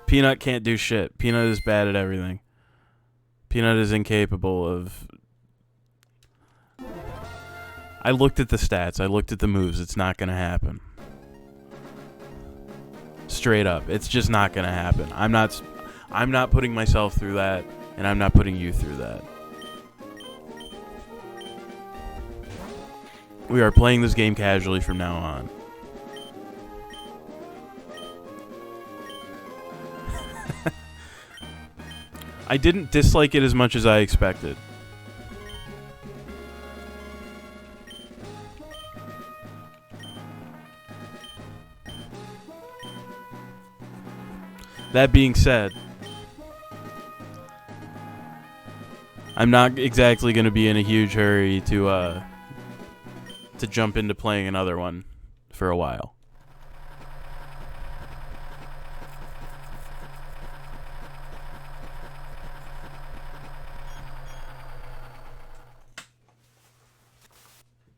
Peanut can't do shit. Peanut is bad at everything. Peanut is incapable of... I looked at the stats. I looked at the moves. It's not going to happen. Straight up. It's just not going to happen. I'm not putting myself through that, and I'm not putting you through that. We are playing this game casually from now on. I didn't dislike it as much as I expected. That being said, I'm not exactly going to be in a huge hurry to jump into playing another one for a while.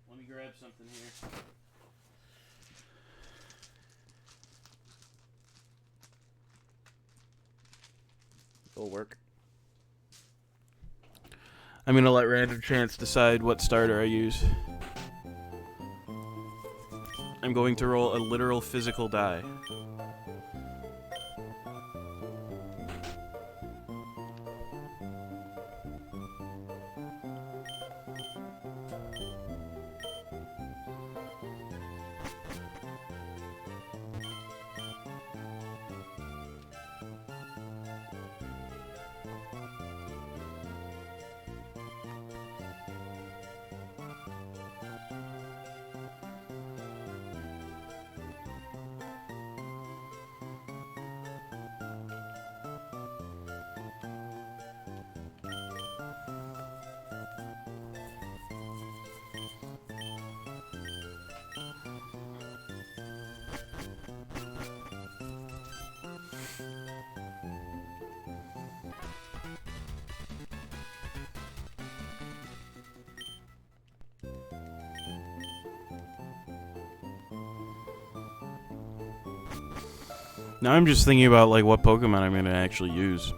Let me grab something here. It'll work. I'm going to let random chance decide what starter I use. I'm going to roll a literal physical die. Now I'm just thinking about like what Pokemon I'm gonna actually use,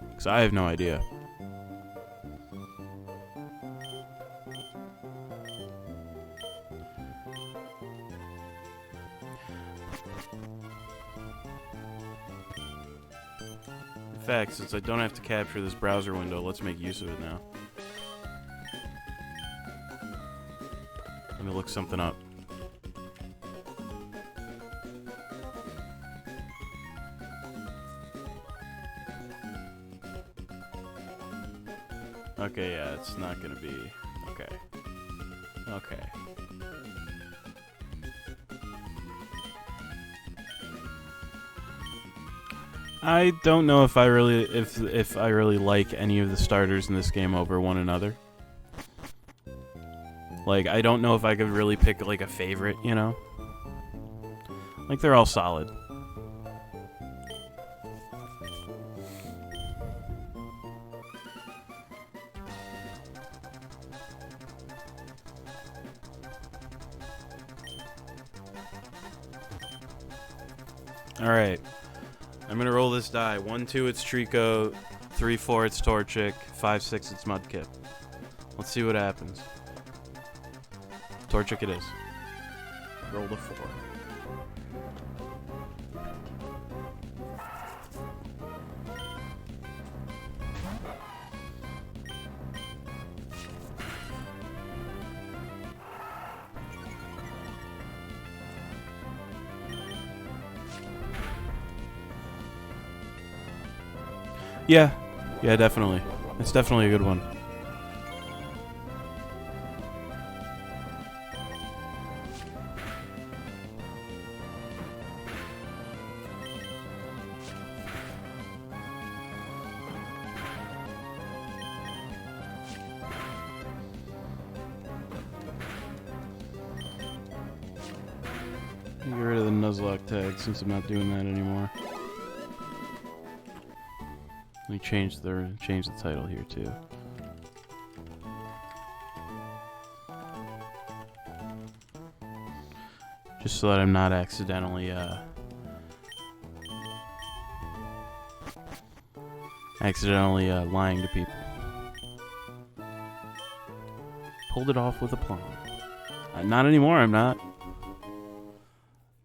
because I have no idea. In fact, since I don't have to capture this browser window, let's make use of it now. Let me look something up. Okay, yeah, it's not gonna be... Okay. Okay. I don't know if I really if I really like any of the starters in this game over one another. Like, I don't know if I could really pick like a favorite, you know? Like, they're all solid. Alright. I'm gonna roll this die. 1, 2, it's Trico. 3, 4, it's Torchic. 5, 6, it's Mudkip. Let's see what happens. Torchic it is. Roll the 4. Yeah. Yeah, definitely. It's definitely a good one. Get rid of the Nuzlocke tag since I'm not doing that anymore. Let me change the title here too. Just so that I'm not accidentally Accidentally lying to people. Pulled it off with aplomb. Not anymore, I'm not.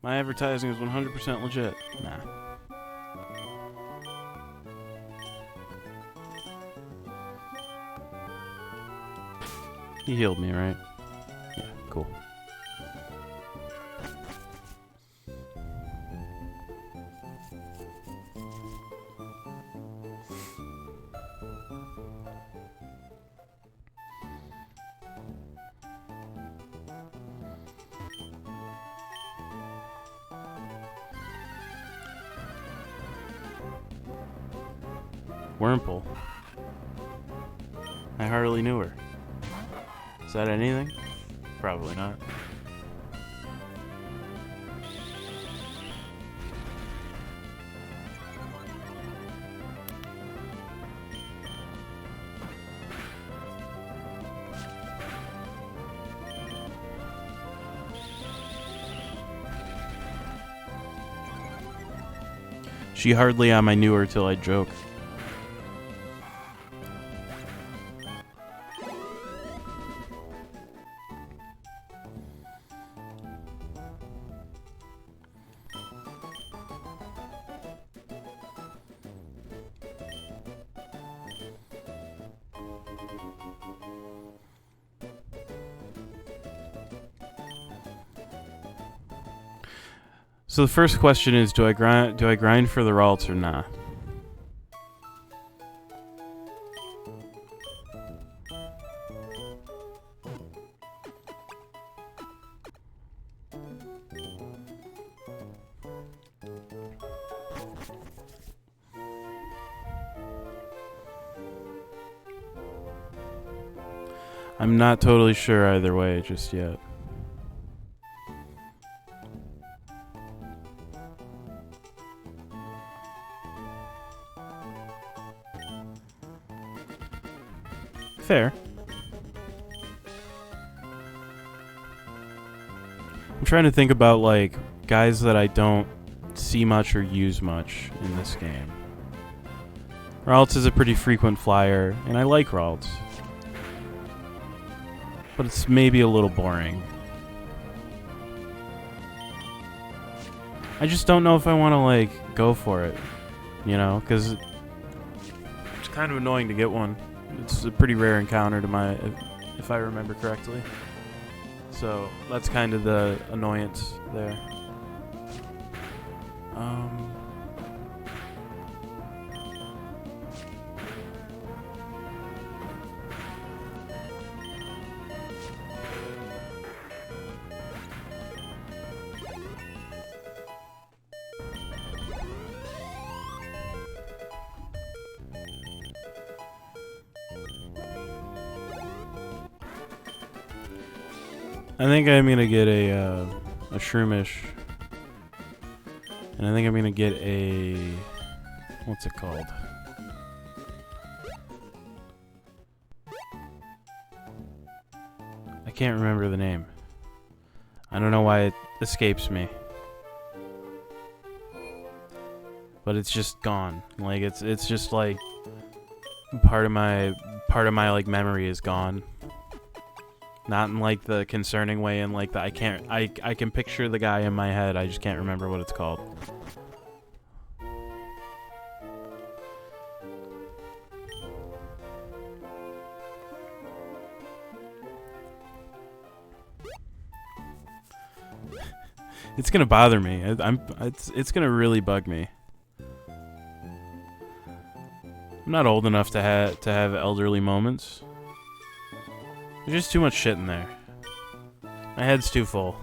My advertising is 100% legit. Nah. He healed me, right? Yeah, cool. Wurmple. I hardly knew her. Is that anything? Probably not. She hardly I knew her till I joke. So the first question is, do I grind for the Ralts or nah? I'm not totally sure either way just yet. Fair. I'm trying to think about, like, guys that I don't see much or use much in this game. Ralts is a pretty frequent flyer, and I like Ralts. But it's maybe a little boring. I just don't know if I want to, like, go for it. You know, because it's kind of annoying to get one. It's a pretty rare encounter to if I remember correctly. So that's kind of the annoyance there. I think I'm gonna get a Shroomish, and I think I'm gonna get a what's it called? I can't remember the name. I don't know why it escapes me, but it's just gone. Like it's just like part of my like memory is gone. Not in like the concerning way, in like the I can picture the guy in my head, I just can't remember what it's called. It's gonna bother me. It's gonna really bug me. I'm not old enough to have elderly moments. There's just too much shit in there. My head's too full.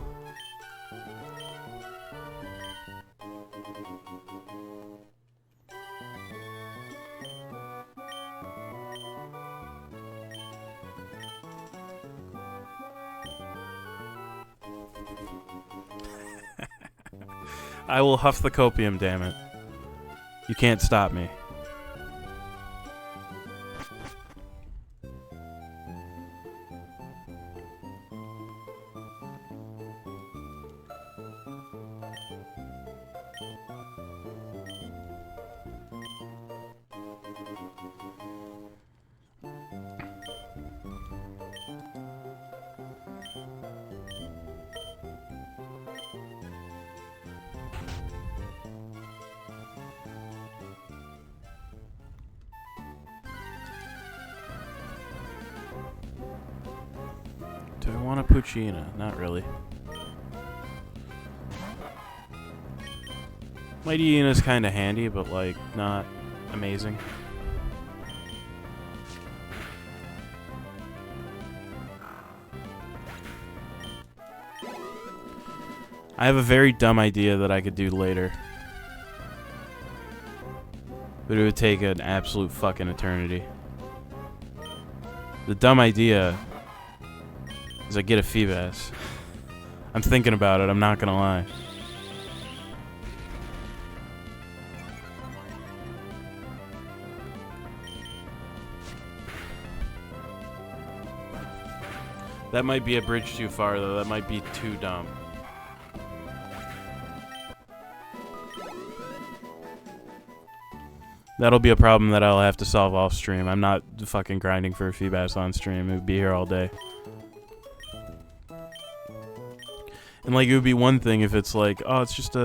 I will huff the copium, damn it. You can't stop me. Do I want a Puccina? Not really. Mighty Ina's kind of handy, but like not amazing. I have a very dumb idea that I could do later. But it would take an absolute fucking eternity. The dumb idea is I get a Feebas. I'm thinking about it, I'm not gonna lie. That might be a bridge too far, though. That might be too dumb. That'll be a problem that I'll have to solve off stream. I'm not fucking grinding for a Feebas on stream. It would be here all day. And like, it would be one thing if it's like, oh, it's just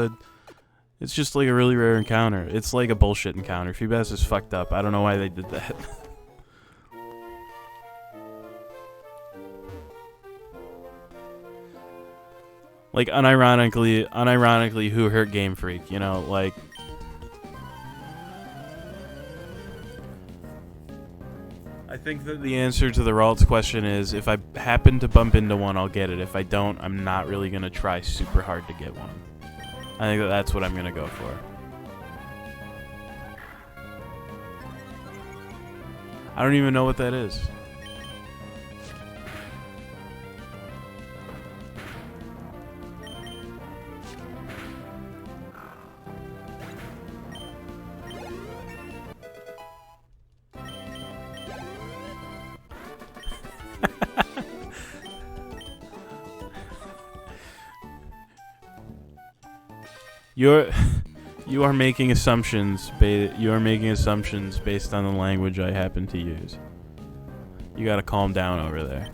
like a really rare encounter. It's like a bullshit encounter. Feebas is fucked up. I don't know why they did that. Like, unironically, who hurt Game Freak? You know, like. I think that the answer to the Ralt's question is, if I happen to bump into one, I'll get it. If I don't, I'm not really going to try super hard to get one. I think that that's what I'm going to go for. I don't even know what that is. You are making assumptions. You are making assumptions based on the language I happen to use. You gotta calm down over there.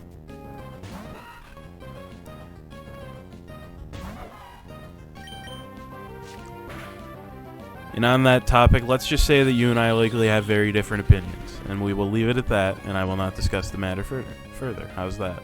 And on that topic, let's just say that you and I likely have very different opinions, and we will leave it at that, and I will not discuss the matter further. How's that?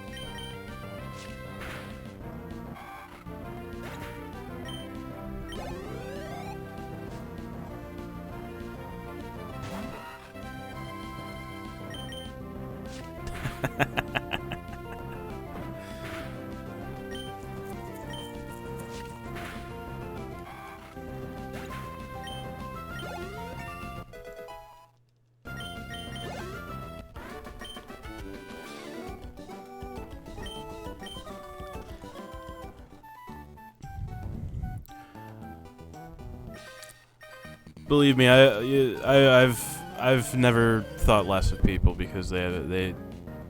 Believe me, I've never thought less of people because they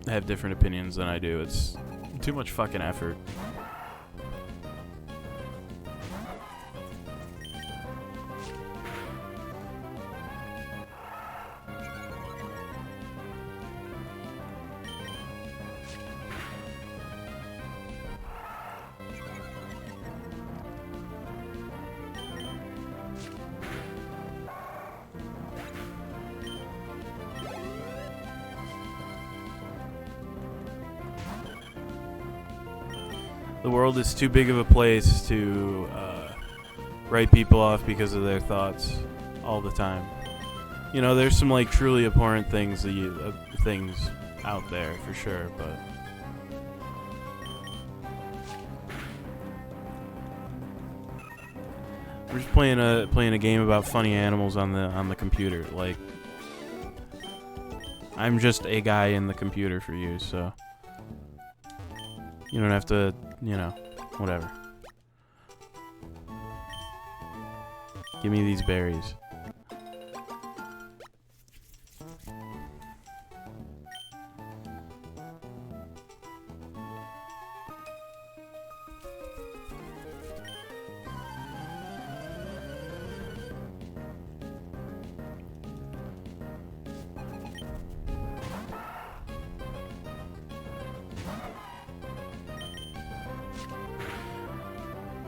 have different opinions than I do. It's too much fucking effort. The world is too big of a place to write people off because of their thoughts all the time. You know, there's some like truly abhorrent things that things out there for sure, but we're just playing a game about funny animals on the computer. Like, I'm just a guy in the computer for you, so you don't have to, you know, whatever. Give me these berries.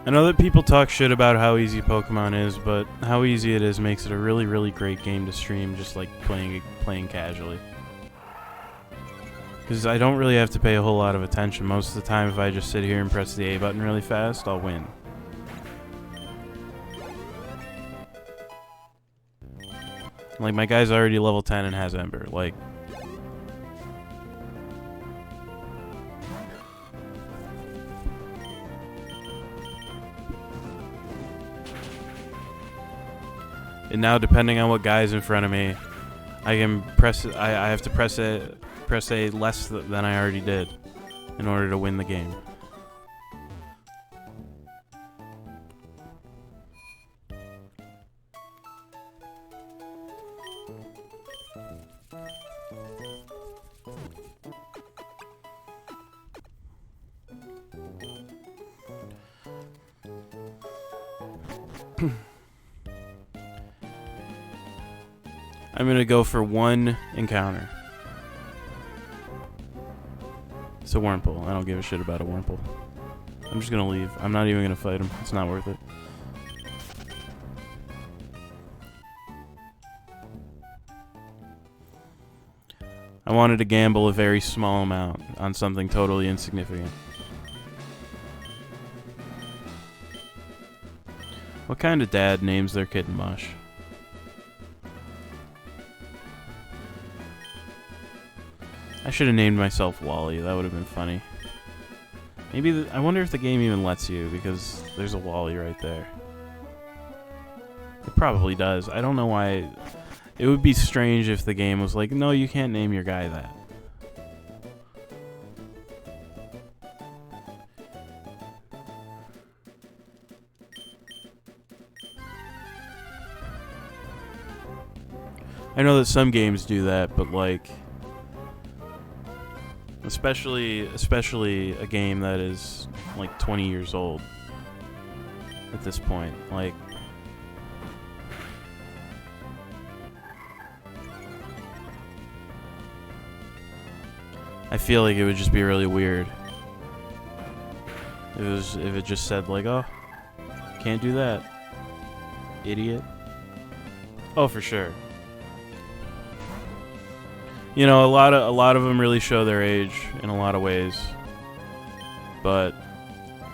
I know that people talk shit about how easy Pokemon is, but how easy it is makes it a really, really great game to stream, just like playing casually. Because I don't really have to pay a whole lot of attention. Most of the time, if I just sit here and press the A button really fast, I'll win. Like, my guy's already level 10 and has Ember. Like... And now, depending on what guy's in front of me, I can press... I have to press A less than I already did in order to win the game. I'm gonna go for one encounter. It's a Wurmple. I don't give a shit about a Wurmple. I'm just gonna leave. I'm not even gonna fight him. It's not worth it. I wanted to gamble a very small amount on something totally insignificant. What kind of dad names their kitten Mush? I should have named myself Wally. That would have been funny. Maybe I wonder if the game even lets you, because there's a Wally right there. It probably does. I don't know why. It would be strange if the game was like, no, you can't name your guy that. I know that some games do that, but like... Especially a game that is like 20 years old at this point. Like, I feel like it would just be really weird if it just said like, oh, can't do that, idiot. Oh, for sure. You know, a lot of them really show their age in a lot of ways, but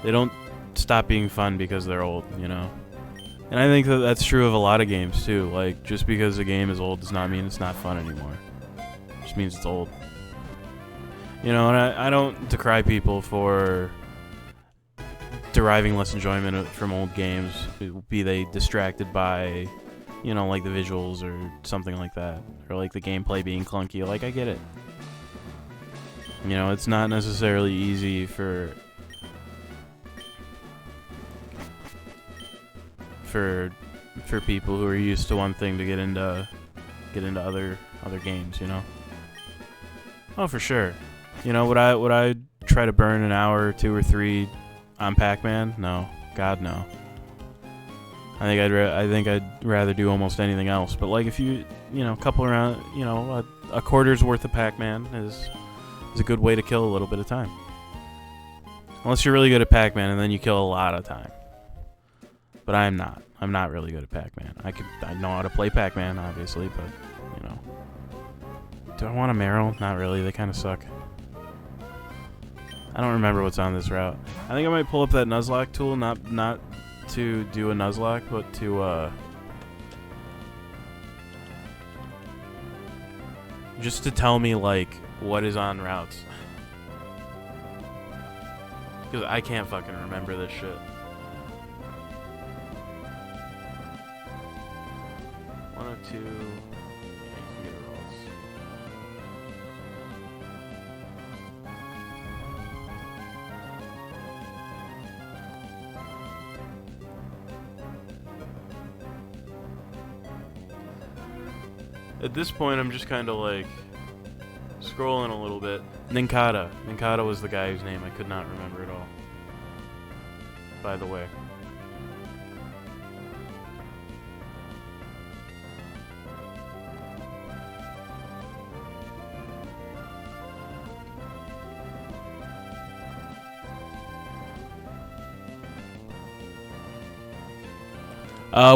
they don't stop being fun because they're old, you know? And I think that that's true of a lot of games, too. Like, just because a game is old does not mean it's not fun anymore. It just means it's old. You know, and I don't decry people for deriving less enjoyment from old games, be they distracted by... You know, like the visuals or something like that. Or like the gameplay being clunky. Like, I get it. You know, it's not necessarily easy for people who are used to one thing to get into other games, you know? Oh, for sure. You know, would I try to burn an hour or 2 or 3 on Pac-Man? No. God, no. I think I'd rather do almost anything else. But like if you know, a couple around, you know, a quarter's worth of Pac-Man is a good way to kill a little bit of time. Unless you're really good at Pac-Man, and then you kill a lot of time. But I'm not. I'm not really good at Pac-Man. I know how to play Pac-Man, obviously, but you know. Do I want a Meryl? Not really. They kind of suck. I don't remember what's on this route. I think I might pull up that Nuzlocke tool, not to do a Nuzlocke, but to just to tell me like what is on routes, because I can't fucking remember this shit. 102. Yeah, you can get rolls. At this point, I'm just kind of like scrolling a little bit. Ninkata. Ninkata was the guy whose name I could not remember at all. By the way.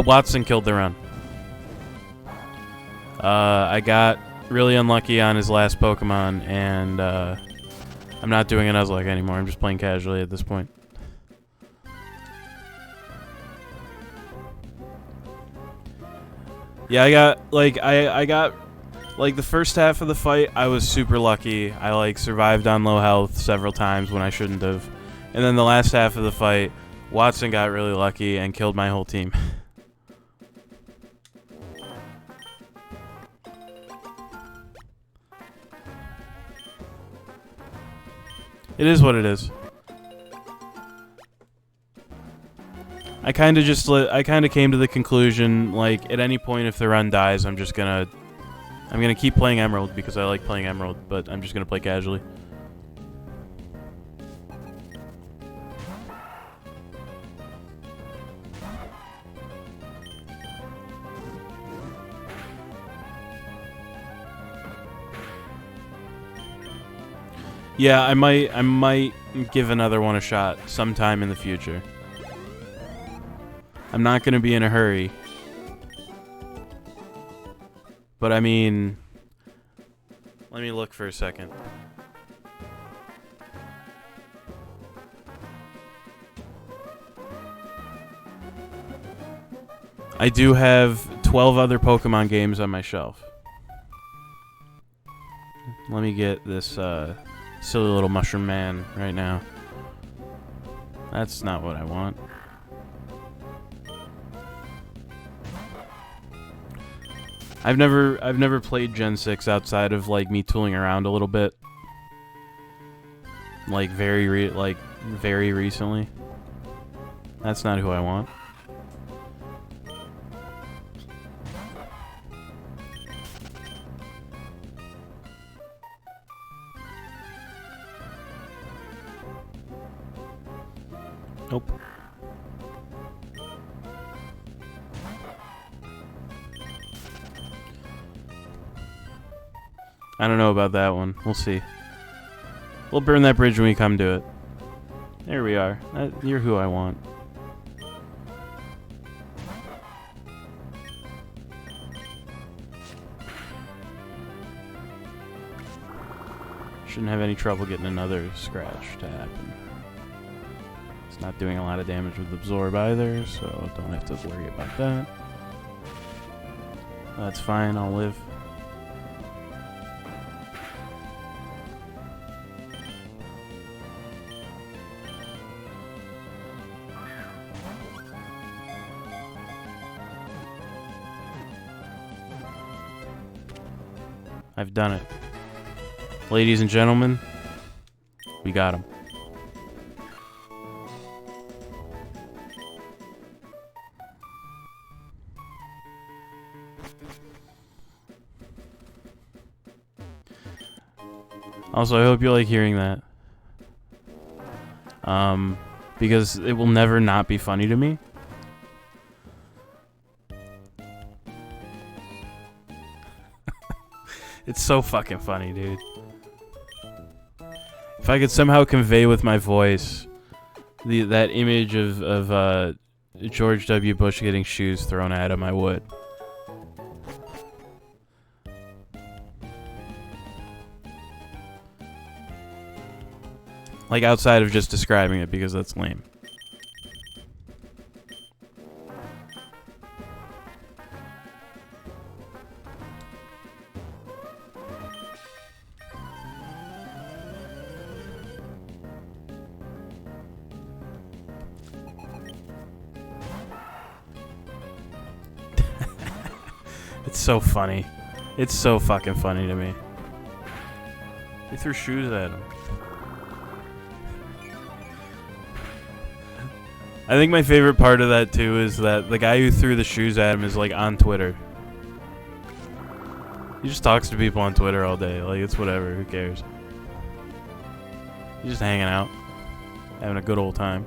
Watson killed the run. I got really unlucky on his last Pokemon, and I'm not doing a Nuzlocke anymore. I'm just playing casually at this point. Yeah, I got like the first half of the fight, I was super lucky. I like survived on low health several times when I shouldn't have. And then the last half of the fight, Watson got really lucky and killed my whole team. It is what it is. I kind of came to the conclusion, like, at any point if the run dies, I'm gonna keep playing Emerald because I like playing Emerald, but I'm just gonna play casually. Yeah, I might give another one a shot sometime in the future. I'm not gonna be in a hurry. But I mean, let me look for a second. I do have 12 other Pokemon games on my shelf. Let me get this silly little mushroom man right now. That's not what I want. I've never played Gen 6 outside of like me tooling around a little bit. Like very recently. That's not who I want. Nope. I don't know about that one. We'll see. We'll burn that bridge when we come to it. There we are. You're who I want. Shouldn't have any trouble getting another scratch to happen. It's not doing a lot of damage with Absorb either, so don't have to worry about that. That's fine, I'll live. I've done it. Ladies and gentlemen, we got him. Also, I hope you like hearing that. Because it will never not be funny to me. It's so fucking funny, dude. If I could somehow convey with my voice that image of George W. Bush getting shoes thrown at him, I would. Like, outside of just describing it, because that's lame. It's so funny. It's so fucking funny to me. They threw shoes at him. I think my favorite part of that too is that the guy who threw the shoes at him is like on Twitter. He just talks to people on Twitter all day. Like, it's whatever. Who cares? He's just hanging out, having a good old time.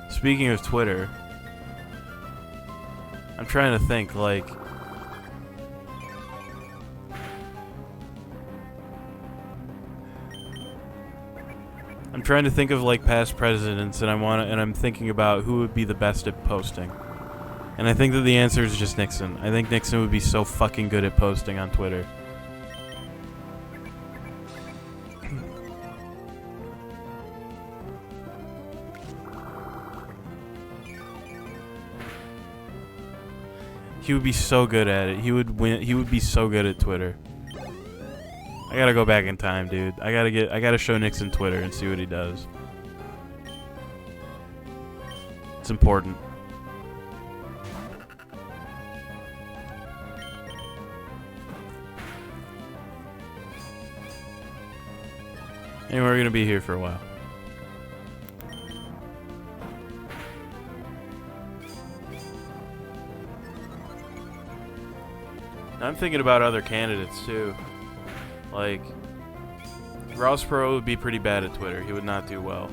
Speaking of Twitter, I'm trying to think, like, I'm trying to think of like past presidents, and I'm thinking about who would be the best at posting. And I think that the answer is just Nixon. I think Nixon would be so fucking good at posting on Twitter. He would be so good at it. He would win. He would be so good at Twitter. I gotta go back in time, dude. I gotta show Nixon Twitter and see what he does. It's important. Anyway, we're gonna be here for a while. I'm thinking about other candidates too. Like, Ross Perot would be pretty bad at Twitter. He would not do well.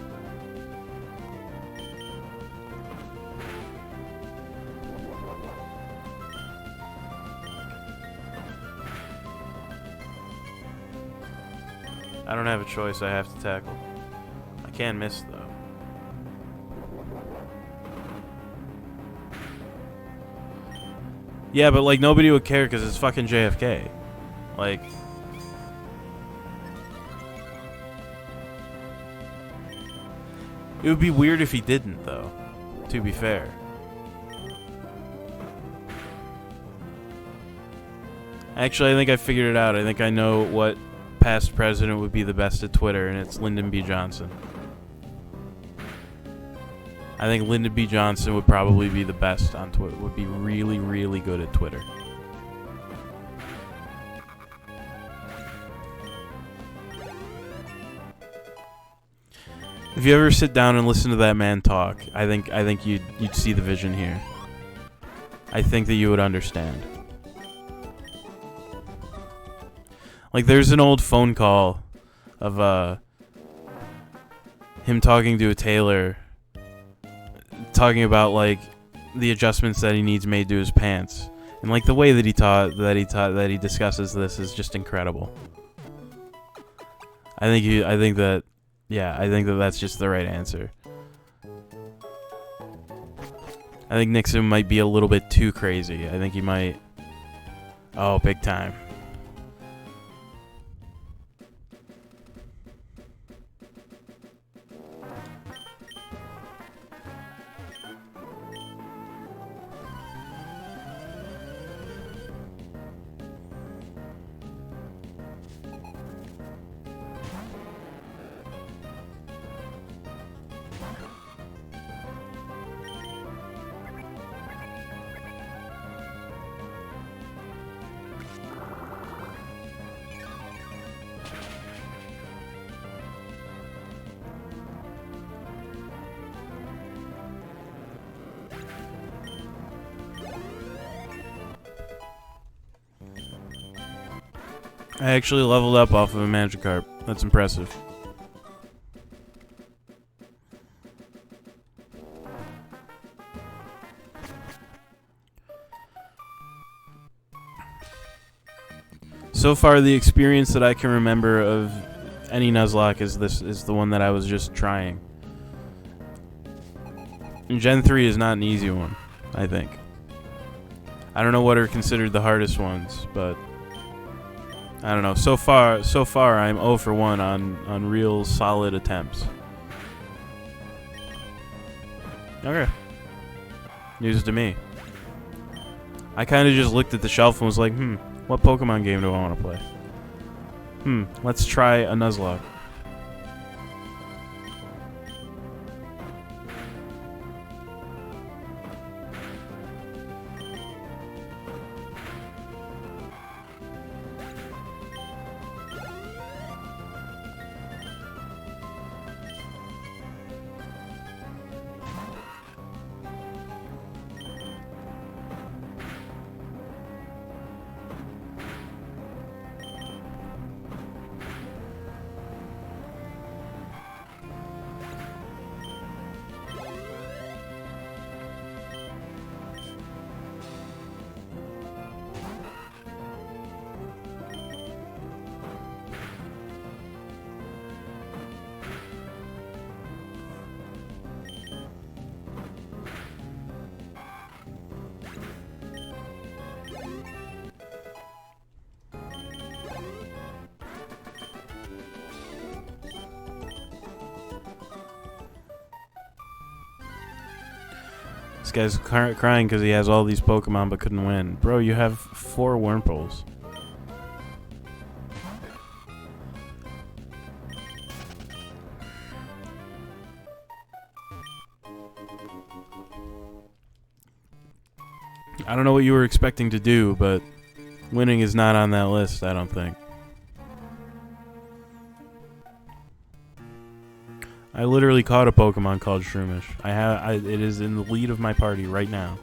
I don't have a choice. I have to tackle. I can't miss, though. Yeah, but, like, nobody would care because it's fucking JFK. Like... It would be weird if he didn't, though, to be fair. Actually, I think I figured it out. I think I know what past president would be the best at Twitter, and it's Lyndon B. Johnson. I think Lyndon B. Johnson would probably be the best on Twitter. Would be really, really good at Twitter. If you ever sit down and listen to that man talk, I think you'd see the vision here. I think that you would understand. Like, there's an old phone call of him talking to a tailor, talking about like the adjustments that he needs made to his pants, and like the way that he discusses this is just incredible. I think that that's just the right answer. I think Nixon might be a little bit too crazy. I think he might. Oh, big time. I actually leveled up off of a Magikarp. That's impressive. So far, the experience that I can remember of any Nuzlocke is the one that I was just trying. And Gen 3 is not an easy one, I think. I don't know what are considered the hardest ones, but I don't know. So far, I'm 0 for 1 on real solid attempts. Okay. News to me. I kind of just looked at the shelf and was like, what Pokemon game do I want to play? Let's try a Nuzlocke. This guy's crying because he has all these Pokemon but couldn't win. Bro, you have 4 Wurmples. I don't know what you were expecting to do, but winning is not on that list, I don't think. I literally caught a Pokemon called Shroomish. It is in the lead of my party right now.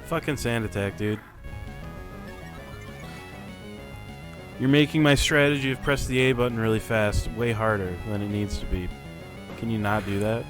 Fucking sand attack, dude. You're making my strategy of press the A button really fast way harder than it needs to be. Can you not do that?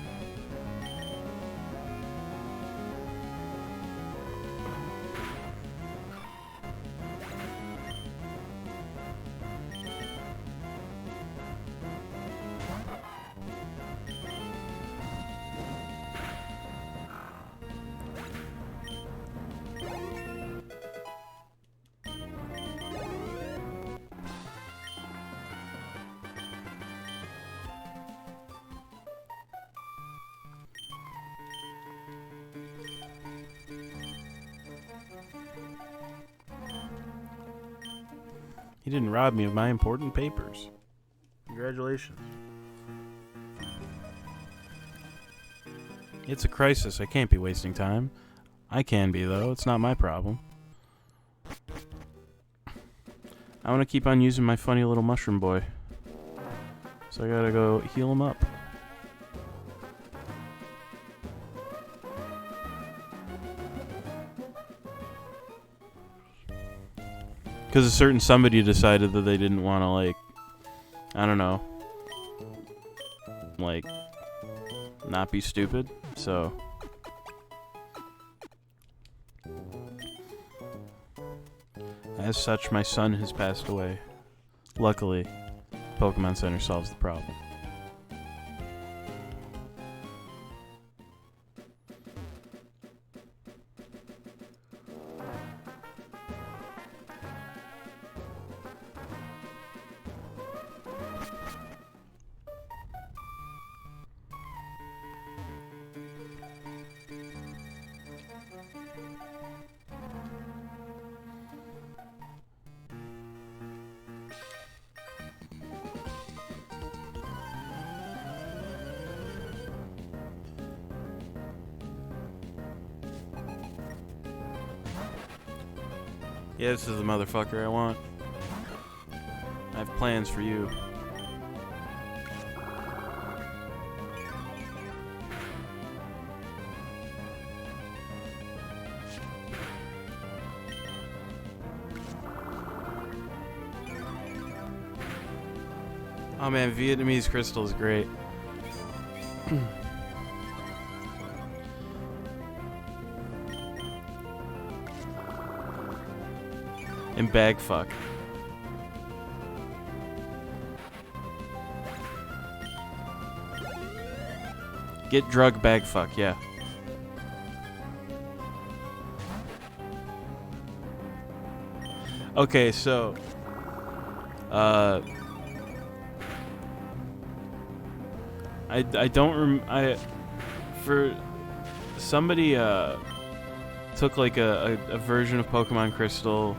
He didn't rob me of my important papers. Congratulations. It's a crisis. I can't be wasting time. I can be, though. It's not my problem. I want to keep on using my funny little mushroom boy. So I gotta go heal him up. Because a certain somebody decided that they didn't want to, like, I don't know, like, not be stupid, so. As such, my son has passed away. Luckily, Pokemon Center solves the problem. Yeah, this is the motherfucker I want. I have plans for you. Oh man, Vietnamese crystal is great. And bag fuck. Get drug bag fuck, yeah. Okay, so I don't for somebody took like a version of Pokemon Crystal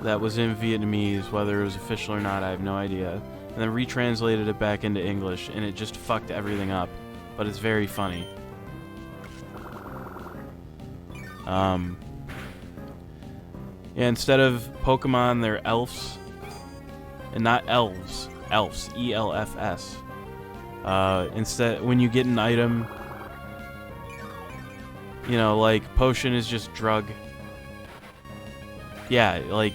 that was in Vietnamese, whether it was official or not, I have no idea, and then retranslated it back into English, and it just fucked everything up. But it's very funny. Yeah, instead of Pokemon, they're elves. And not elves. Elves. E-L-F-S. Instead, when you get an item, you know, like, potion is just drug. Yeah, like,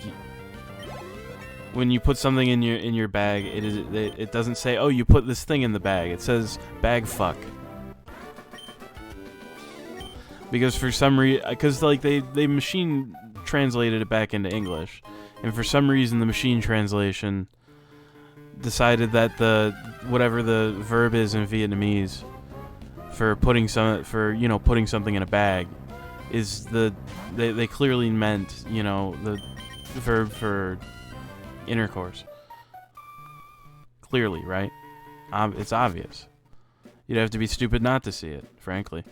when you put something in your bag, it doesn't say, oh, you put this thing in the bag. It says bag fuck. Because for some reason, because like they machine translated it back into English, and for some reason the machine translation decided that whatever the verb is in Vietnamese for putting something in a bag is they clearly meant, you know, the verb for intercourse. Clearly, right? It's obvious. You'd have to be stupid not to see it, frankly.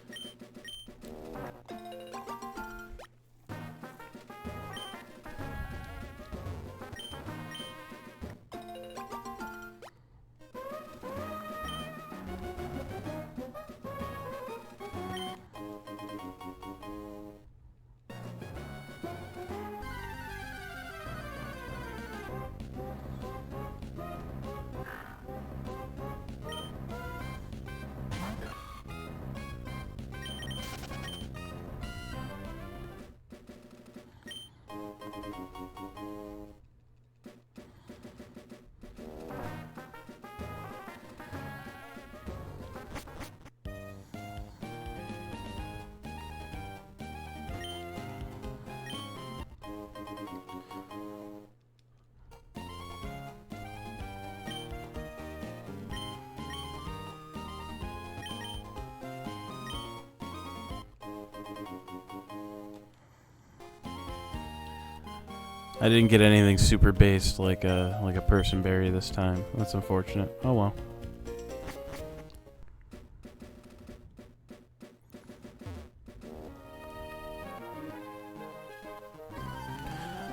I didn't get anything super based like a person berry this time. That's unfortunate. Oh well.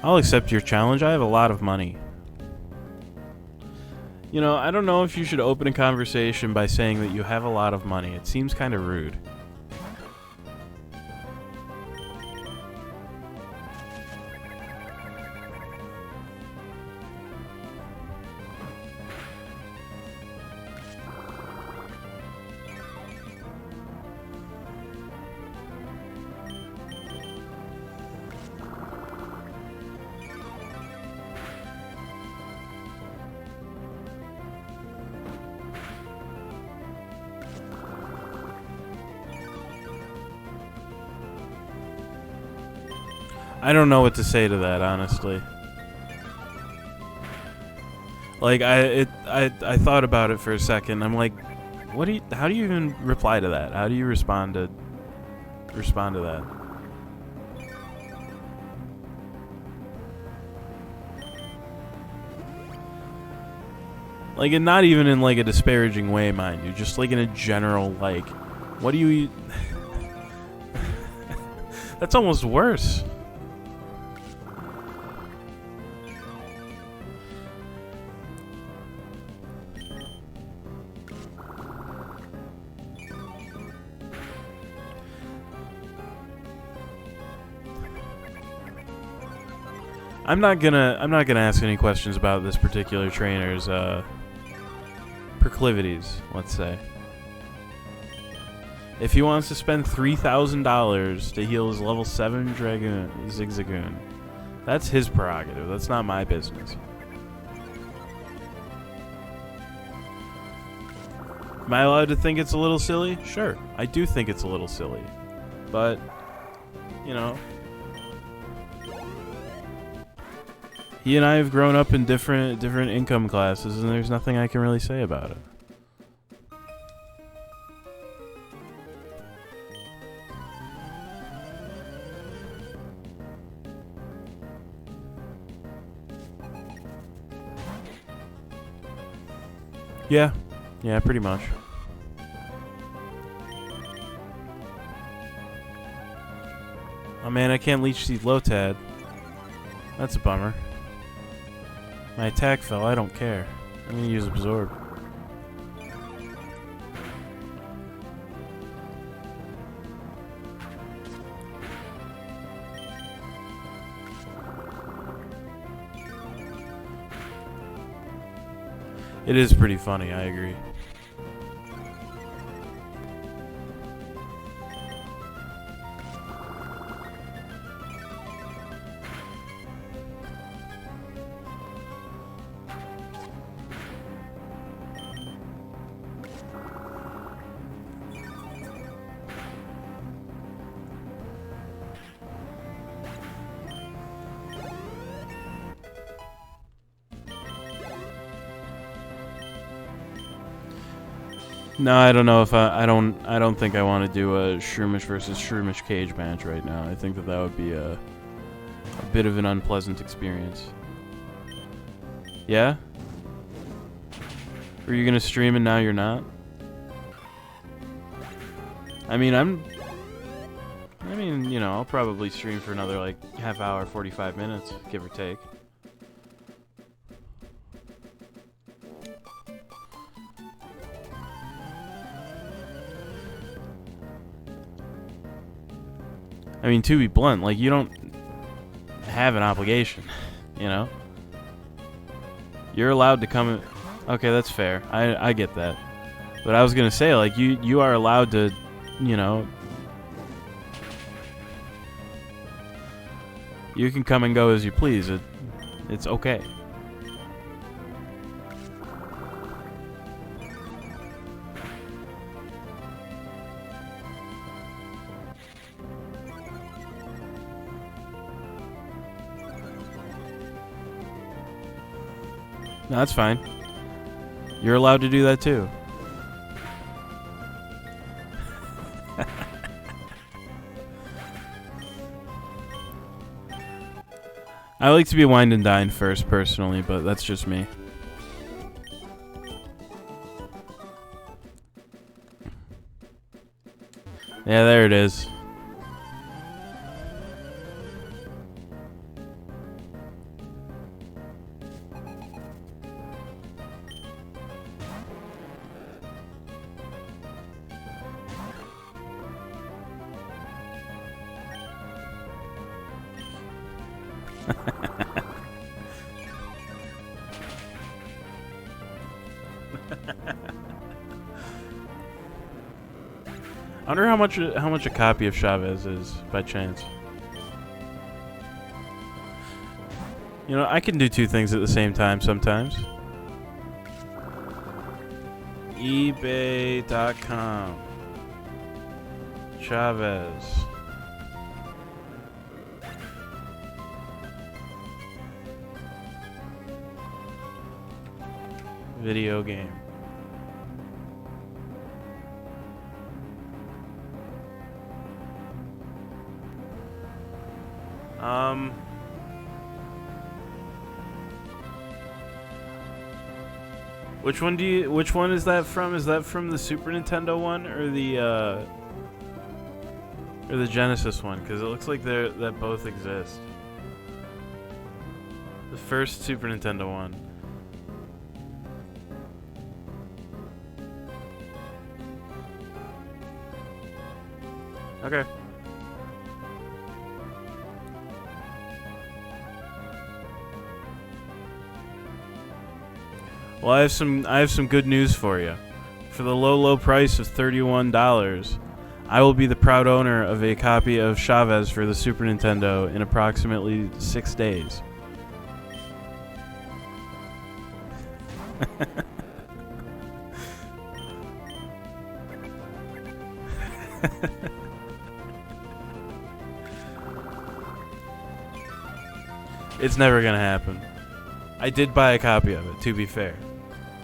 I'll accept your challenge. I have a lot of money. You know, I don't know if you should open a conversation by saying that you have a lot of money. It seems kind of rude. I don't know what to say to that, honestly. Like I thought about it for a second. I'm like, how do you even reply to that? How do you respond to that? Like, and not even in like a disparaging way, mind you, just like in a general, like, what do you That's almost worse. I'm not gonna ask any questions about this particular trainer's proclivities, let's say. If he wants to spend $3,000 to heal his level 7 Dragoon Zigzagoon, that's his prerogative. That's not my business. Am I allowed to think it's a little silly? Sure, I do think it's a little silly. But, you know, he and I have grown up in different income classes, and there's nothing I can really say about it. Yeah, pretty much. Oh man, I can't leech seed Lotad. That's a bummer. My attack fell, I don't care. I'm gonna use Absorb. It is pretty funny, I agree. No, I don't know if I don't think I want to do a Shroomish versus Shroomish cage match right now. I think that would be a bit of an unpleasant experience. Yeah? Were you gonna stream and now you're not? I mean, you know, I'll probably stream for another like half hour, 45 minutes, give or take. I mean, to be blunt, like, you don't have an obligation, you know? You're allowed to come... Okay, that's fair. I get that. But I was gonna say, like, you are allowed to, you know... You can come and go as you please. It's okay. No, that's fine. You're allowed to do that too. I like to be wined and dined first, personally, but that's just me. Yeah, there it is. I wonder how much a copy of Chavez is by chance. You know, I can do two things at the same time sometimes. eBay.com. Chavez. Video game. Which one is that from? Is that from the Super Nintendo one or the Genesis one? Because it looks like that both exist. The first Super Nintendo one. Okay. Well, I have some good news for you. For the low price of $31, I will be the proud owner of a copy of Chavez for the Super Nintendo in approximately 6 days. It's never gonna happen. I did buy a copy of it, to be fair.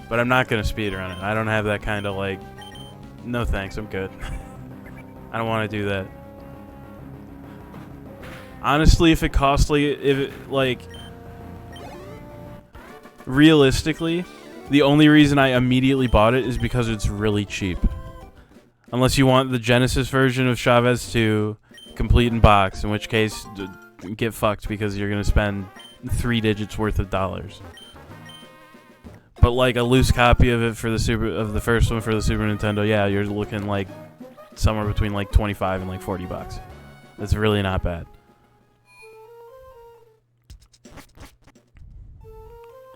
But I'm not gonna speedrun it. I don't have that kind of, like... No thanks, I'm good. I don't want to do that. Honestly, if it costs, realistically, the only reason I immediately bought it is because it's really cheap. Unless you want the Genesis version of Chavez 2, complete in box, in which case get fucked because you're gonna spend 3 digits worth of dollars. But like a loose copy of it for the first one for the Super Nintendo, yeah, you're looking like somewhere between like 25 and like $40. That's really not bad.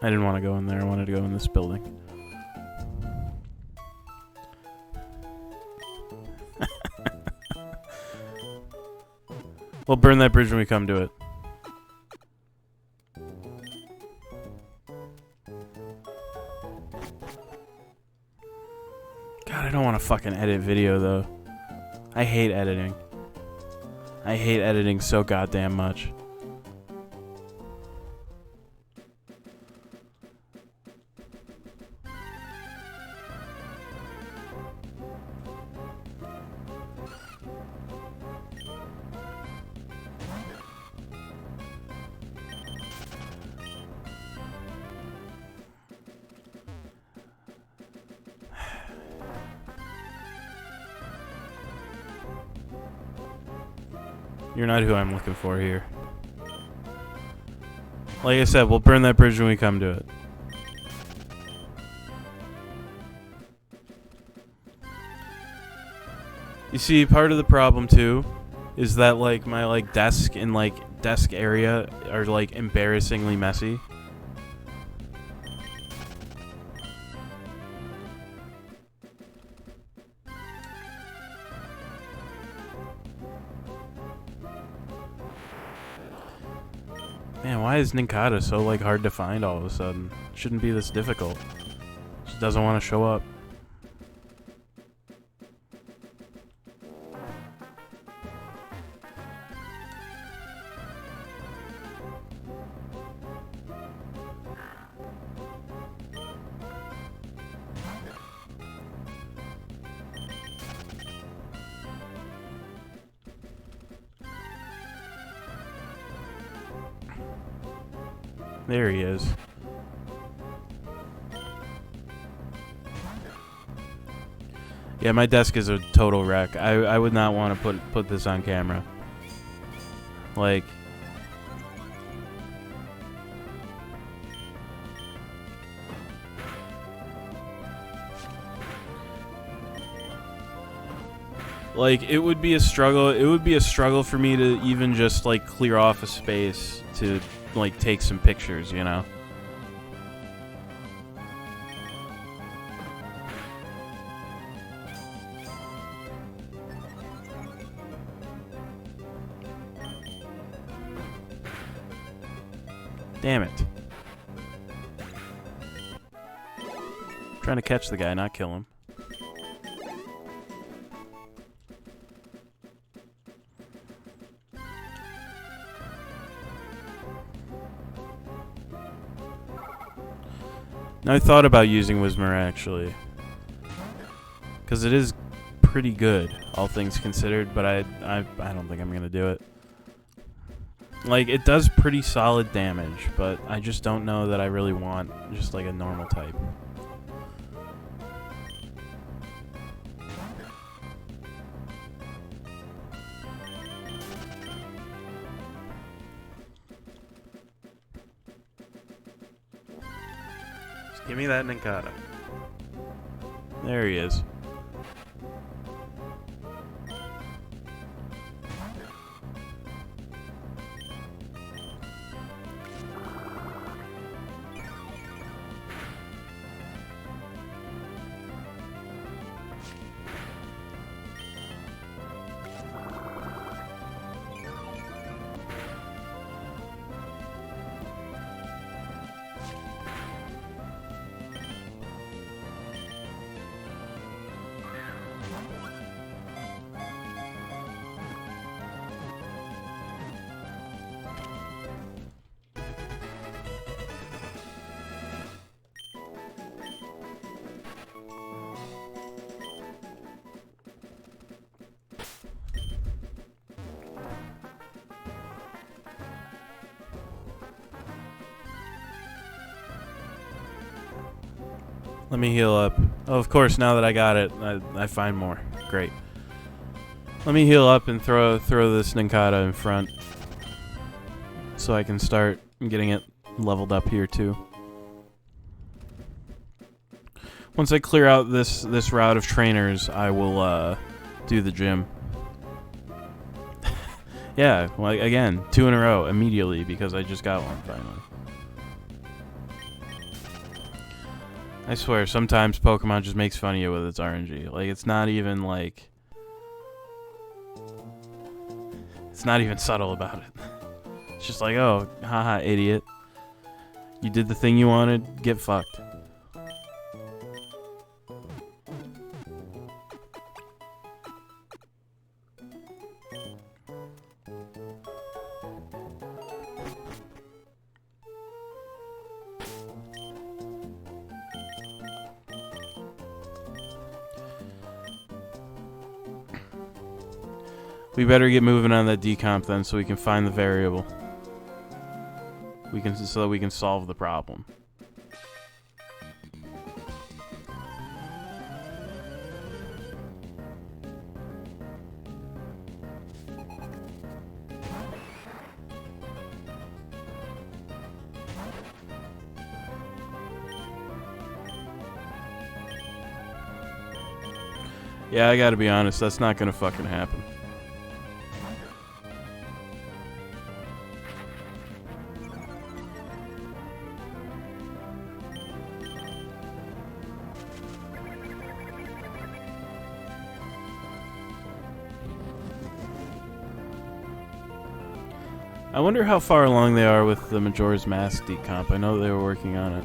I didn't want to go in there. I wanted to go in this building. We'll burn that bridge when we come to it. God, I don't want to fucking edit video, though. I hate editing. I hate editing so goddamn much. You're not who I'm looking for here. Like I said, we'll burn that bridge when we come to it. You see, part of the problem too is that like my like desk and like desk area are like embarrassingly messy. Man, why is Ninkata so like hard to find all of a sudden? Shouldn't be this difficult. Just doesn't want to show up. There he is. Yeah, my desk is a total wreck. I would not want to put this on camera. Like, it would be a struggle. It would be a struggle for me to even just like clear off a space to like take some pictures, you know. Damn it. I'm trying to catch the guy, not kill him. I thought about using Whismer actually, because it is pretty good, all things considered. But I don't think I'm gonna do it. Like, it does pretty solid damage, but I just don't know that I really want just like a normal type. Give me that Ninkata. There he is. Let me heal up. Oh, of course, now that I got it, I find more. Great. Let me heal up and throw this Ninkata in front, so I can start getting it leveled up here too. Once I clear out this route of trainers, I will do the gym. Yeah, well, again, 2 in a row immediately because I just got one finally. I swear, sometimes Pokemon just makes fun of you with its RNG. Like, it's not even like... It's not even subtle about it. It's just like, oh, haha, idiot. You did the thing you wanted, get fucked. We better get moving on that decomp then, so we can find the variable. So that we can solve the problem. Yeah, I gotta be honest, that's not gonna fucking happen. I wonder how far along they are with the Majora's Mask decomp. I know they were working on it.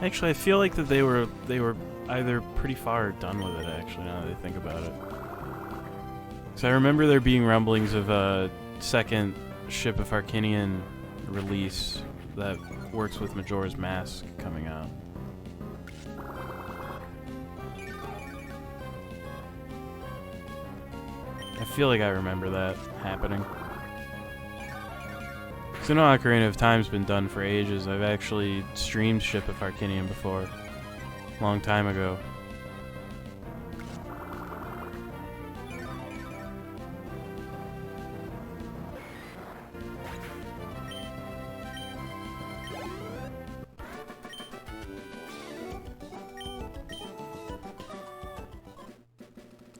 Actually, I feel like that they were either pretty far done with it, actually, now that I think about it. Because I remember there being rumblings of a second Ship of Arcanian release that works with Majora's Mask coming out. I feel like I remember that happening. So I know Ocarina of Time's been done for ages. I've actually streamed Ship of Arcanian before. A long time ago.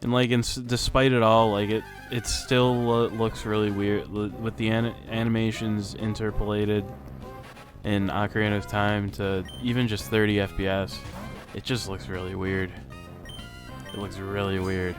And like, despite it all, like it still looks really weird with the animations interpolated in Ocarina of Time to even just 30 FPS. It just looks really weird. It looks really weird.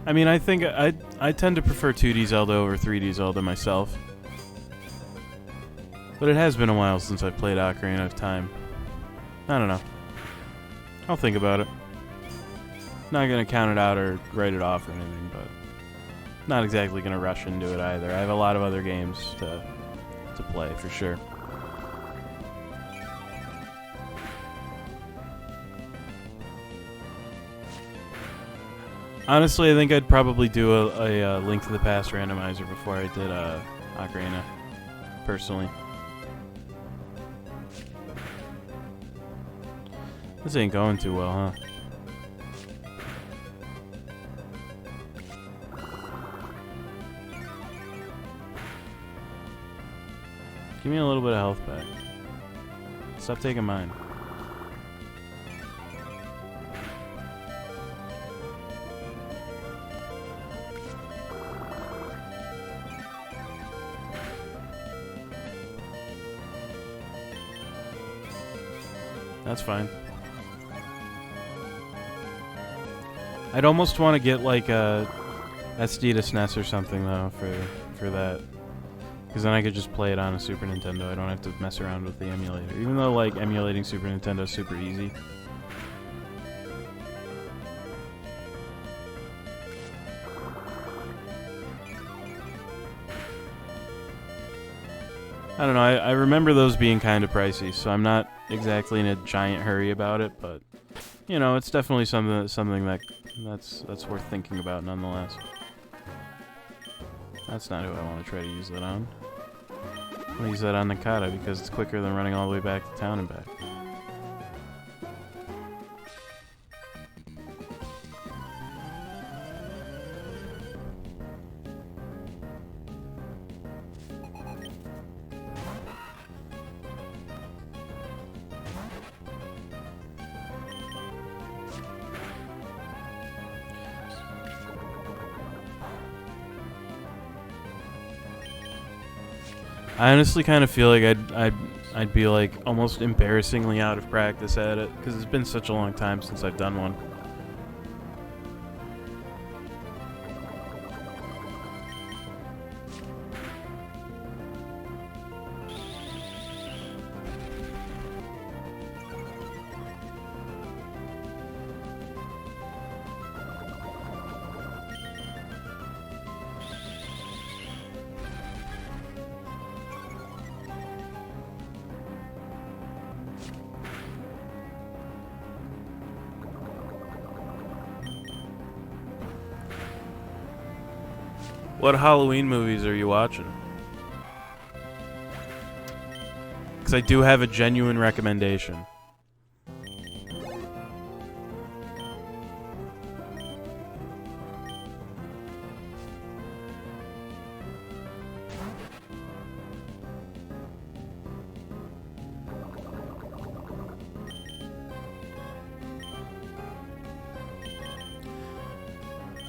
I mean, I think I tend to prefer 2D Zelda over 3D Zelda myself. But it has been a while since I've played Ocarina of Time. I don't know. I'll think about it. Not gonna count it out or write it off or anything, but not exactly gonna rush into it either. I have a lot of other games to play for sure. Honestly, I think I'd probably do a Link to the Past randomizer before I did Ocarina, personally. This ain't going too well, huh? Give me a little bit of health back. Stop taking mine. That's fine. I'd almost want to get like a SD to SNES or something though for that, because then I could just play it on a Super Nintendo. I don't have to mess around with the emulator, even though like emulating Super Nintendo is super easy. I don't know. I remember those being kind of pricey, so I'm not exactly in a giant hurry about it. But you know, it's definitely something that's worth thinking about, nonetheless. That's not who I want to try to use that on. I want to use that on Nakata because it's quicker than running all the way back to town and back. I honestly kind of feel like I'd be like almost embarrassingly out of practice at it because it's been such a long time since I've done one. What Halloween movies are you watching? Because I do have a genuine recommendation.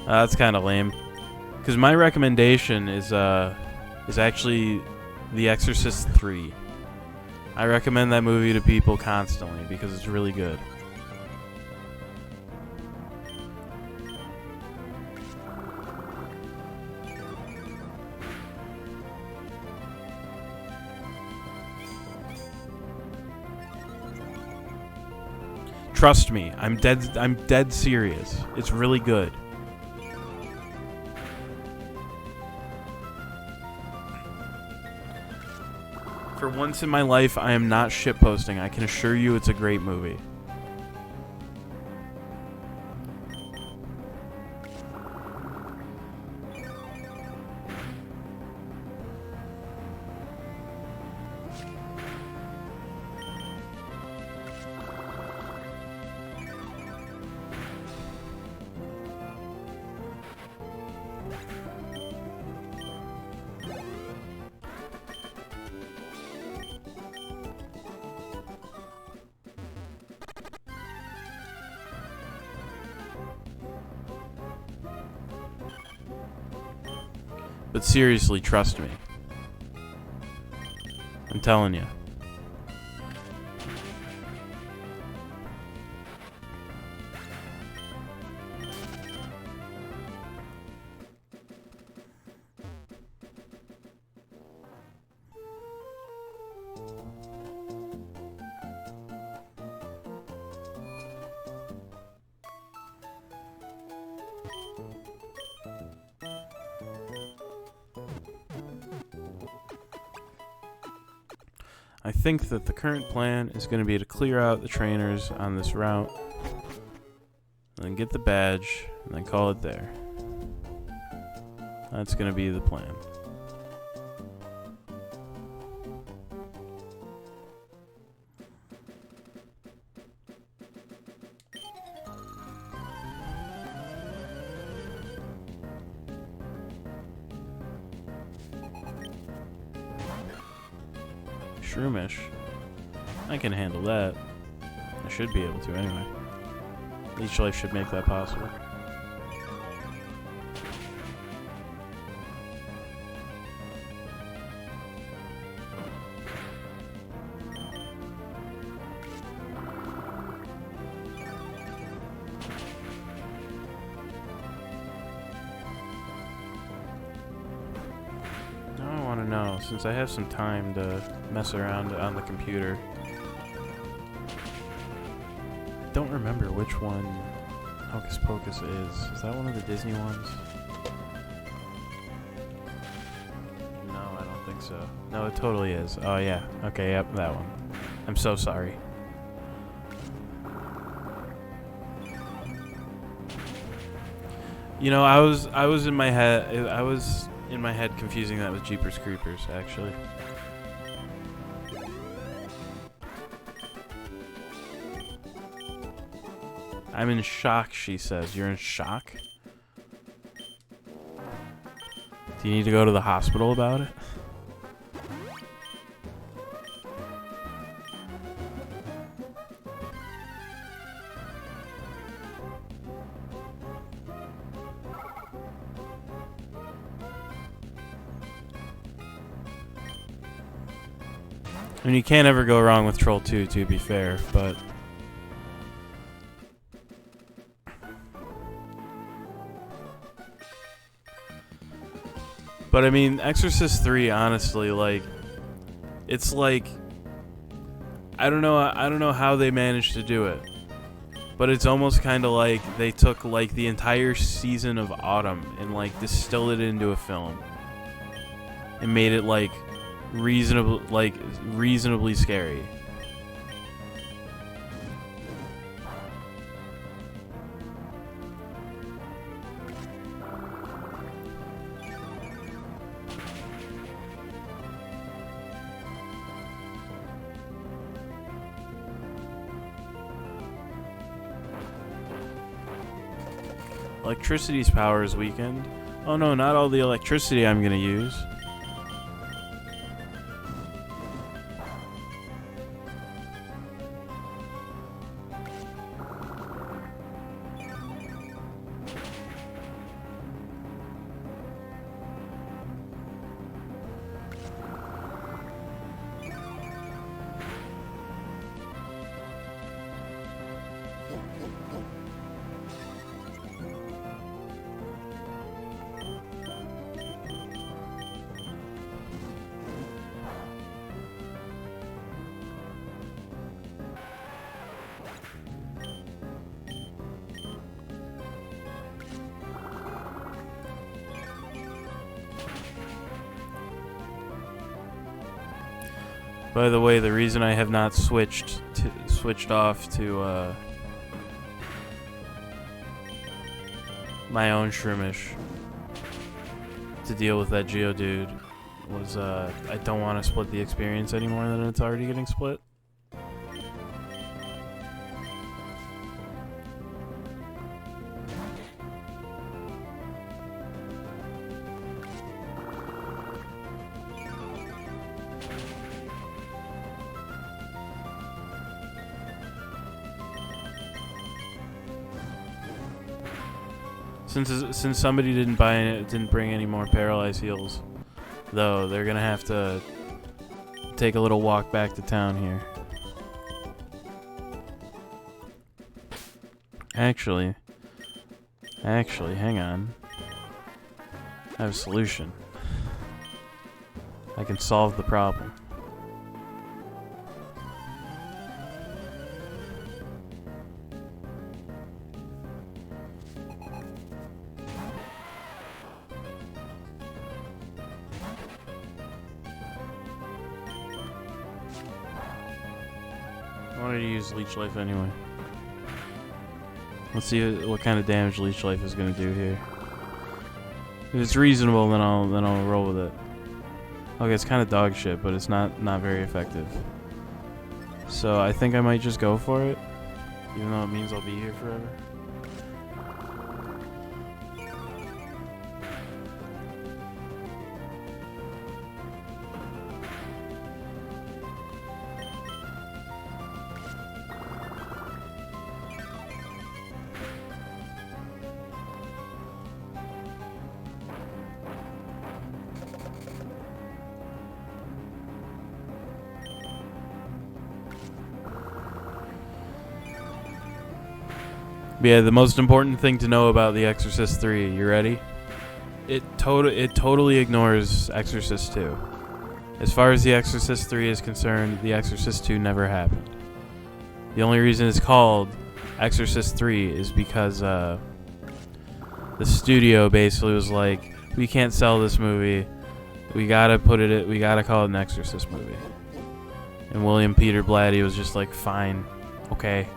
That's kind of lame. Because my recommendation is actually The Exorcist 3. I recommend that movie to people constantly because it's really good. Trust me, I'm dead serious. It's really good. For once in my life, I am not shitposting. I can assure you it's a great movie. But seriously, trust me. I'm telling you. I think that the current plan is going to be to clear out the trainers on this route, and then get the badge, and then call it there. That's going to be the plan. Shroomish. I can handle that. I should be able to anyway. Leech Life should make that possible. since I have some time to mess around on the computer. I don't remember which one Hocus Pocus is. Is that one of the Disney ones? No, I don't think so. No, it totally is. Oh yeah. Okay, yep, that one. I'm so sorry. You know, I was in my head confusing that with Jeepers Creepers, actually. I'm in shock, she says. You're in shock? Do you need to go to the hospital about it? I mean, you can't ever go wrong with Troll 2, to be fair, but... But I mean, Exorcist 3, honestly, like... It's like... I don't know how they managed to do it. But it's almost kind of like they took, like, the entire season of Autumn and, like, distilled it into a film. And made it, like... reasonably scary. Electricity's power is weakened. Oh no, not all the electricity I'm gonna use. By the way, the reason I have not switched off to my own Shroomish to deal with that Geodude was I don't want to split the experience any more than it's already getting split. Since somebody didn't bring any more paralyzed heals, though, they're gonna have to take a little walk back to town here. Actually, hang on. I have a solution. I can solve the problem. I wanted to use Leech Life anyway. Let's see what kind of damage Leech Life is going to do here. If it's reasonable, then I'll roll with it. Okay, it's kind of dog shit, but it's not very effective. So I think I might just go for it, even though it means I'll be here forever. Yeah, the most important thing to know about The Exorcist 3, you ready? It totally ignores Exorcist 2. As far as The Exorcist 3 is concerned, The Exorcist 2 never happened. The only reason it's called Exorcist 3 is because the studio basically was like, we can't sell this movie. We gotta call it an Exorcist movie. And William Peter Blatty was just like, fine, okay.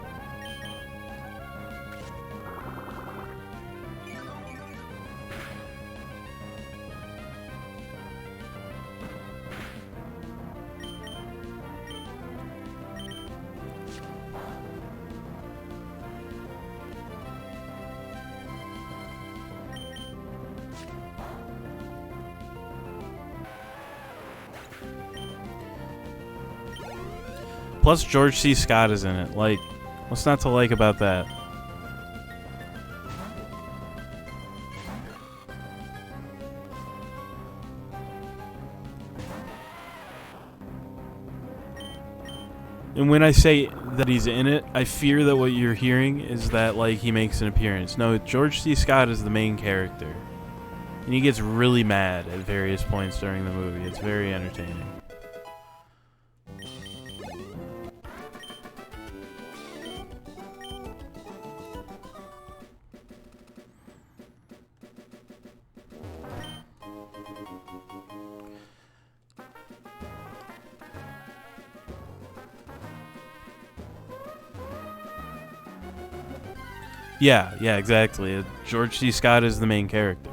Plus, George C. Scott is in it. Like, what's not to like about that? And when I say that he's in it, I fear that what you're hearing is that, like, he makes an appearance. No, George C. Scott is the main character. And he gets really mad at various points during the movie. It's very entertaining. Yeah, exactly. George C. Scott is the main character.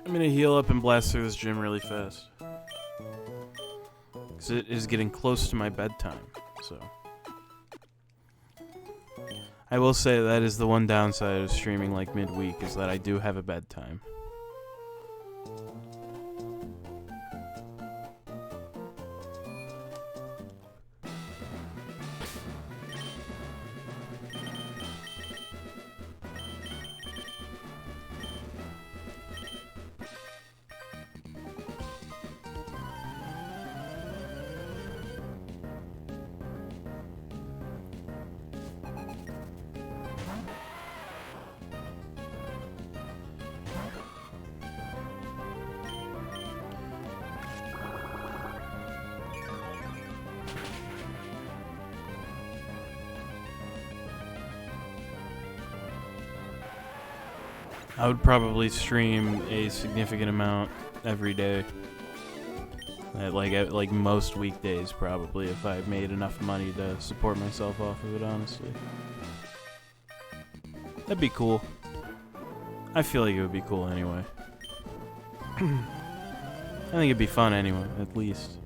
I'm gonna heal up and blast through this gym really fast. Because it is getting close to my bedtime, so. I will say that is the one downside of streaming like midweek, is that I do have a bedtime. I would probably stream a significant amount every day. At like most weekdays, probably, if I made enough money to support myself off of it, honestly. That'd be cool. I feel like it would be cool anyway. I think it'd be fun anyway, at least.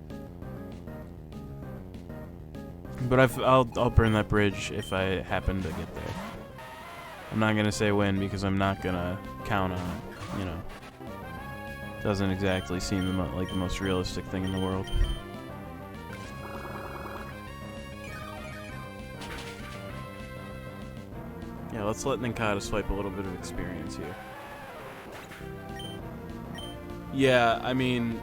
But I'll burn that bridge if I happen to get there. I'm not gonna say when, because I'm not gonna count on it, you know. Doesn't exactly seem like the most realistic thing in the world. Yeah, let's let Ninkata swipe a little bit of experience here. Yeah, I mean...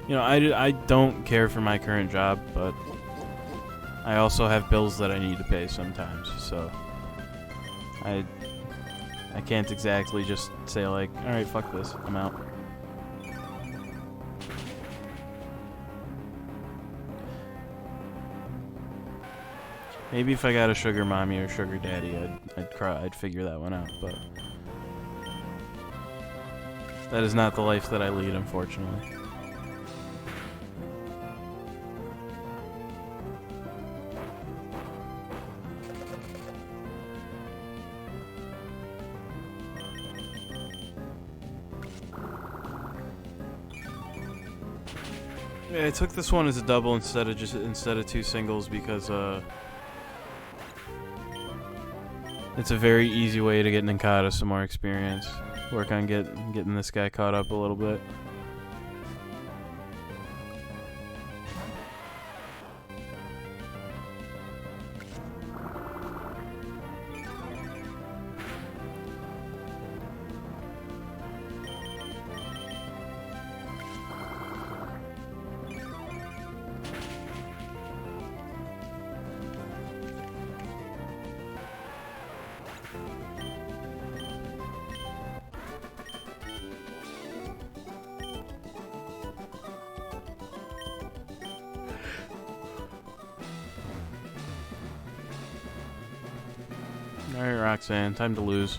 You know, I don't care for my current job, but I also have bills that I need to pay sometimes, so I can't exactly just say like, alright, fuck this, I'm out. Maybe if I got a sugar mommy or sugar daddy, I'd figure that one out, but that is not the life that I lead, unfortunately. Yeah, I took this one as a double instead of two singles because it's a very easy way to get Ninkata some more experience. Work on getting this guy caught up a little bit. Alright, Roxanne, time to lose.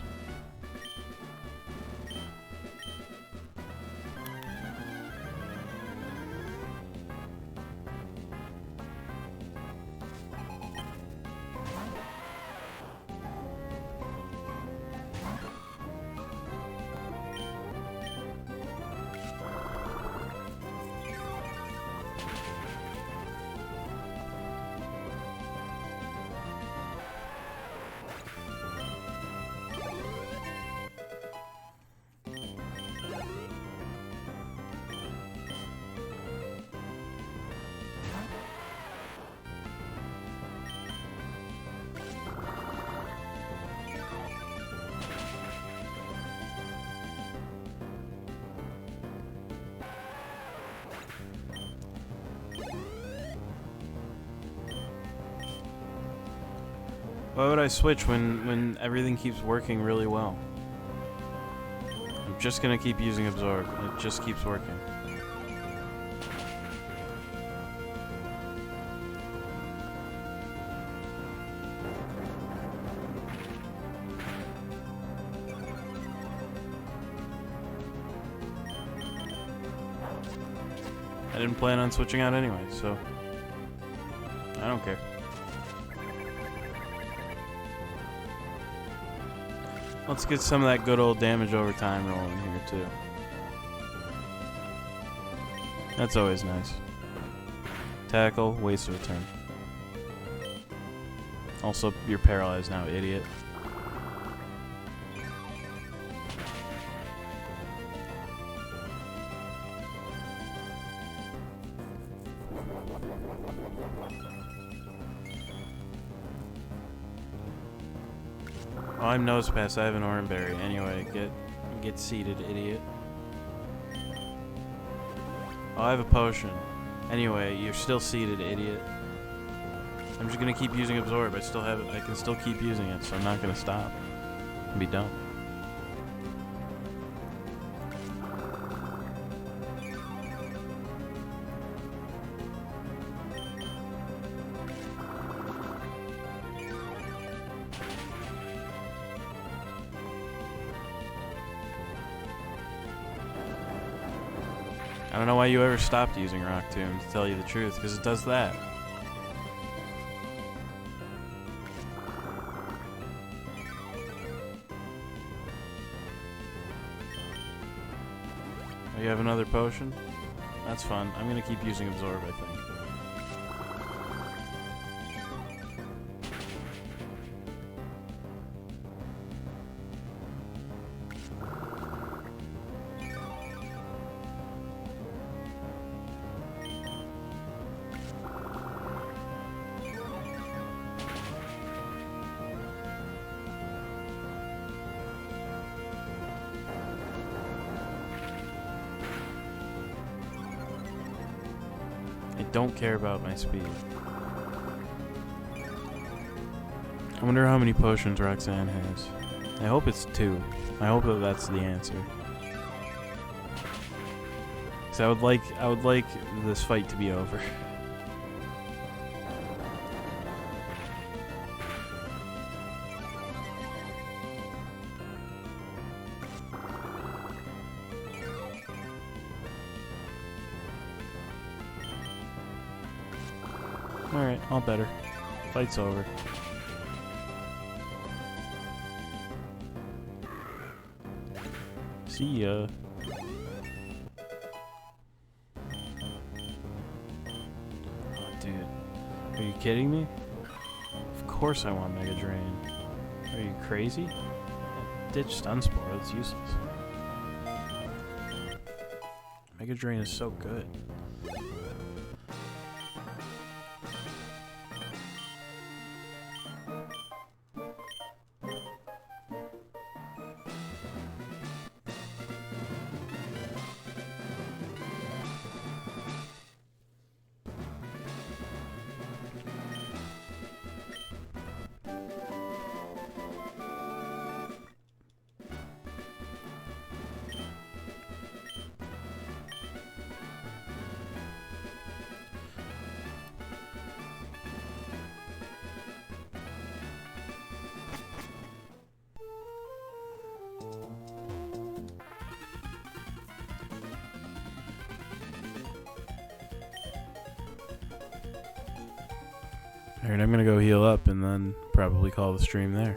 Why would I switch when everything keeps working really well? I'm just gonna keep using Absorb. It just keeps working. I didn't plan on switching out anyway, so I don't care. Let's get some of that good old damage over time rolling here, too. That's always nice. Tackle, waste of a turn. Also, you're paralyzed now, idiot. Oh, I'm nose pass. I have an Oranberry. Anyway, get seated, idiot. Oh, I have a potion. Anyway, you're still seated, idiot. I'm just gonna keep using Absorb. I can still keep using it, so I'm not gonna stop and be done. I don't know why you ever stopped using Rock Tomb, to tell you the truth, because it does that. Oh, you have another potion? That's fun. I'm gonna keep using Absorb, I think. I don't care about my speed. I wonder how many potions Roxanne has. I hope it's 2. I hope that that's the answer. Cause I would like this fight to be over. Alright, all better. Fight's over. See ya. Oh, dude. Are you kidding me? Of course I want Mega Drain. Are you crazy? Ditch Stun Spore, that's useless. Mega Drain is so good. Alright, I'm gonna go heal up and then probably call the stream there.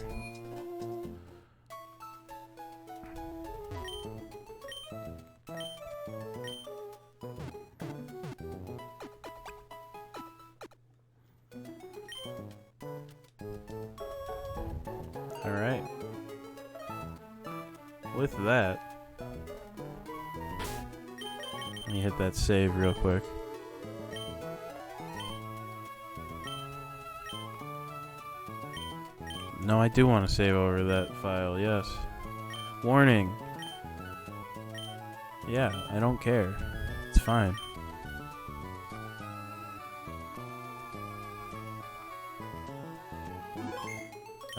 Alright. With that, let me hit that save real quick. No, I do want to save over that file, yes. Warning. Yeah, I don't care. It's fine.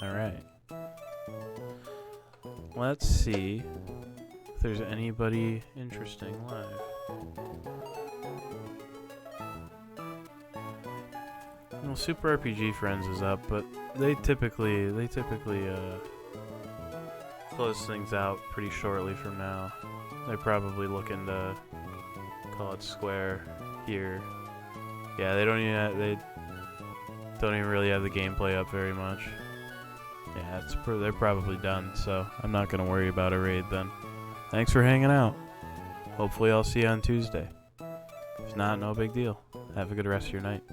Alright. Let's see if there's anybody interesting live. Well, Super RPG Friends is up, but they typically close things out pretty shortly from now. They're probably looking to call it square here. Yeah, they don't even really have the gameplay up very much. Yeah, they're probably done, so I'm not gonna worry about a raid then. Thanks for hanging out. Hopefully I'll see you on Tuesday. If not, no big deal. Have a good rest of your night.